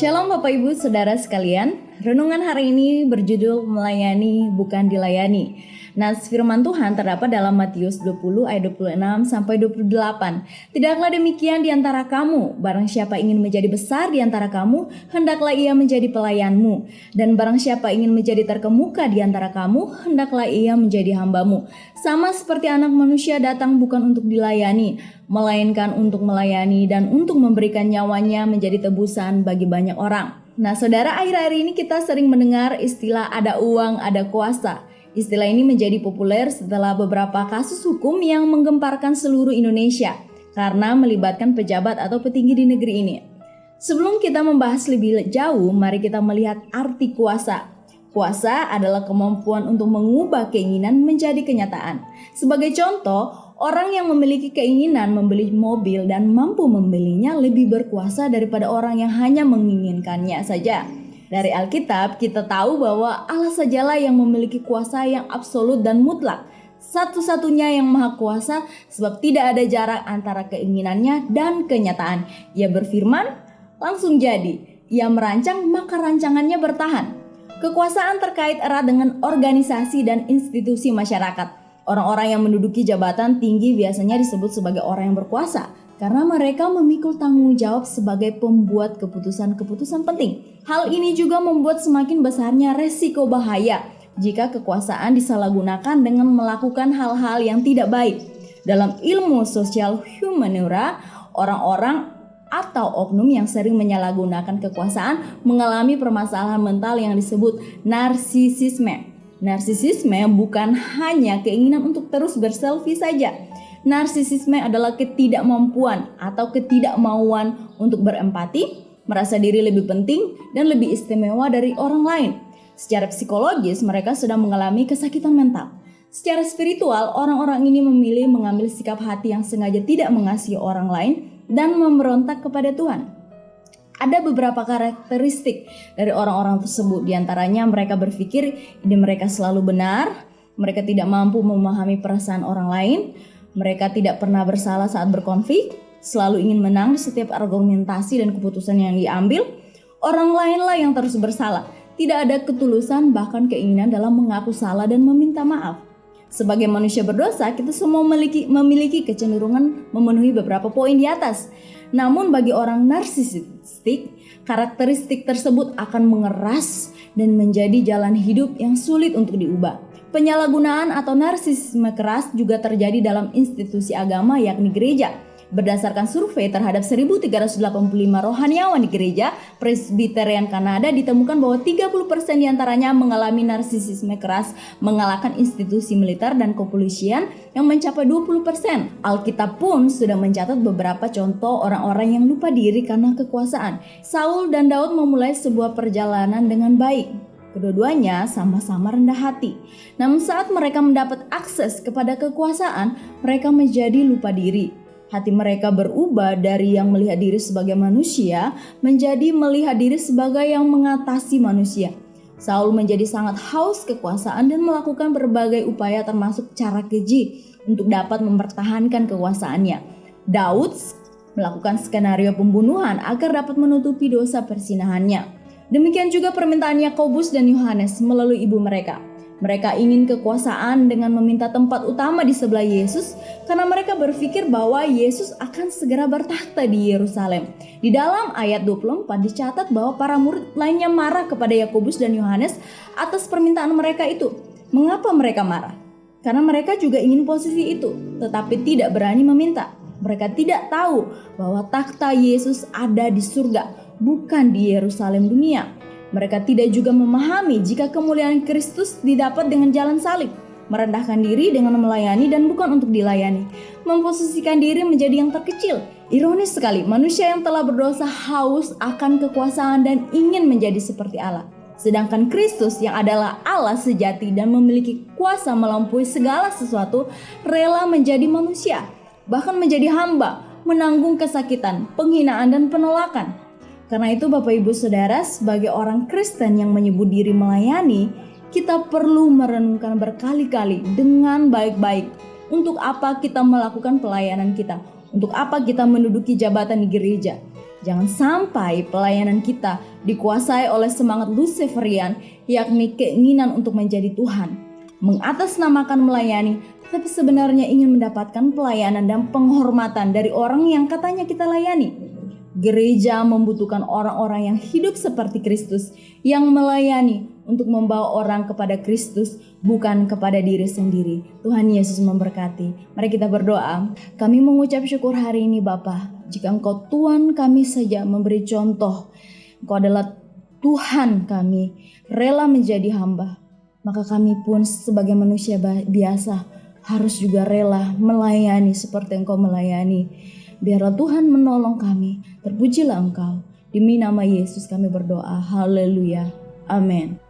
Shalom Bapak Ibu Saudara sekalian, renungan hari ini berjudul Melayani Bukan Dilayani. Nas firman Tuhan terdapat dalam Matius 20 ayat 26 sampai 28. Tidaklah demikian di antara kamu, barang siapa ingin menjadi besar di antara kamu, hendaklah ia menjadi pelayanmu. Dan barang siapa ingin menjadi terkemuka di antara kamu, hendaklah ia menjadi hambamu. Sama seperti Anak Manusia datang bukan untuk dilayani, melainkan untuk melayani dan untuk memberikan nyawanya menjadi tebusan bagi banyak orang. Nah saudara, akhir-akhir ini kita sering mendengar istilah ada uang, ada kuasa. Istilah ini menjadi populer setelah beberapa kasus hukum yang menggemparkan seluruh Indonesia karena melibatkan pejabat atau petinggi di negeri ini. Sebelum kita membahas lebih jauh, mari kita melihat arti kuasa. Kuasa adalah kemampuan untuk mengubah keinginan menjadi kenyataan. Sebagai contoh, orang yang memiliki keinginan membeli mobil dan mampu membelinya lebih berkuasa daripada orang yang hanya menginginkannya saja. Dari Alkitab kita tahu bahwa Allah sajalah yang memiliki kuasa yang absolut dan mutlak. Satu-satunya yang maha kuasa sebab tidak ada jarak antara keinginannya dan kenyataan. Ia berfirman, langsung jadi. Ia merancang, maka rancangannya bertahan. Kekuasaan terkait erat dengan organisasi dan institusi masyarakat. Orang-orang yang menduduki jabatan tinggi biasanya disebut sebagai orang yang berkuasa karena mereka memikul tanggung jawab sebagai pembuat keputusan-keputusan penting. Hal ini juga membuat semakin besarnya resiko bahaya jika kekuasaan disalahgunakan dengan melakukan hal-hal yang tidak baik. Dalam ilmu sosial humaniora, orang-orang atau oknum yang sering menyalahgunakan kekuasaan mengalami permasalahan mental yang disebut narsisisme. Narsisisme bukan hanya keinginan untuk terus berselfie saja. Narsisisme adalah ketidakmampuan atau ketidakmauan untuk berempati, merasa diri lebih penting dan lebih istimewa dari orang lain. Secara psikologis, mereka sedang mengalami kesakitan mental. Secara spiritual, orang-orang ini memilih mengambil sikap hati yang sengaja tidak mengasihi orang lain dan memberontak kepada Tuhan. Ada beberapa karakteristik dari orang-orang tersebut. Di antaranya mereka berpikir ide mereka selalu benar, mereka tidak mampu memahami perasaan orang lain, mereka tidak pernah bersalah saat berkonflik, selalu ingin menang di setiap argumentasi dan keputusan yang diambil. Orang lainlah yang terus bersalah, tidak ada ketulusan bahkan keinginan dalam mengaku salah dan meminta maaf. Sebagai manusia berdosa, kita semua memiliki kecenderungan memenuhi beberapa poin di atas. Namun bagi orang narsisistik, karakteristik tersebut akan mengeras dan menjadi jalan hidup yang sulit untuk diubah. Penyalahgunaan atau narsisisme keras juga terjadi dalam institusi agama yakni gereja. Berdasarkan survei terhadap 1.385 rohaniawan di gereja Presbyterian Kanada ditemukan bahwa 30% diantaranya mengalami narsisisme keras, mengalahkan institusi militer dan kepolisian yang mencapai 20%. Alkitab pun sudah mencatat beberapa contoh orang-orang yang lupa diri karena kekuasaan. Saul dan Daud memulai sebuah perjalanan dengan baik. Kedua-duanya sama-sama rendah hati. Namun saat mereka mendapat akses kepada kekuasaan, mereka menjadi lupa diri. Hati mereka berubah dari yang melihat diri sebagai manusia menjadi melihat diri sebagai yang mengatasi manusia. Saul menjadi sangat haus kekuasaan dan melakukan berbagai upaya termasuk cara keji untuk dapat mempertahankan kekuasaannya. Daud melakukan skenario pembunuhan agar dapat menutupi dosa persinahannya. Demikian juga permintaan Yakobus dan Yohanes melalui ibu mereka. Mereka ingin kekuasaan dengan meminta tempat utama di sebelah Yesus karena mereka berpikir bahwa Yesus akan segera bertakhta di Yerusalem. Di dalam ayat 24 dicatat bahwa para murid lainnya marah kepada Yakobus dan Yohanes atas permintaan mereka itu. Mengapa mereka marah? Karena mereka juga ingin posisi itu, tetapi tidak berani meminta. Mereka tidak tahu bahwa takhta Yesus ada di surga, bukan di Yerusalem dunia. Mereka tidak juga memahami jika kemuliaan Kristus didapat dengan jalan salib, merendahkan diri dengan melayani dan bukan untuk dilayani, memposisikan diri menjadi yang terkecil. Ironis sekali, manusia yang telah berdosa haus akan kekuasaan dan ingin menjadi seperti Allah. Sedangkan Kristus yang adalah Allah sejati dan memiliki kuasa melampaui segala sesuatu, rela menjadi manusia, bahkan menjadi hamba, menanggung kesakitan, penghinaan dan penolakan. Karena itu Bapak Ibu Saudara, sebagai orang Kristen yang menyebut diri melayani, kita perlu merenungkan berkali-kali dengan baik-baik untuk apa kita melakukan pelayanan kita, untuk apa kita menduduki jabatan di gereja. Jangan sampai pelayanan kita dikuasai oleh semangat Luciferian, yakni keinginan untuk menjadi Tuhan, mengatasnamakan melayani, tapi sebenarnya ingin mendapatkan pelayanan dan penghormatan dari orang yang katanya kita layani. Gereja membutuhkan orang-orang yang hidup seperti Kristus, yang melayani untuk membawa orang kepada Kristus, bukan kepada diri sendiri. Tuhan Yesus memberkati. Mari kita berdoa. Kami mengucap syukur hari ini Bapa, jika Engkau Tuhan kami saja memberi contoh. Engkau adalah Tuhan kami, rela menjadi hamba. Maka kami pun sebagai manusia biasa harus juga rela melayani seperti Engkau melayani. Biarlah Tuhan menolong kami. Terpujilah Engkau. Demi nama Yesus kami berdoa. Haleluya. Amin.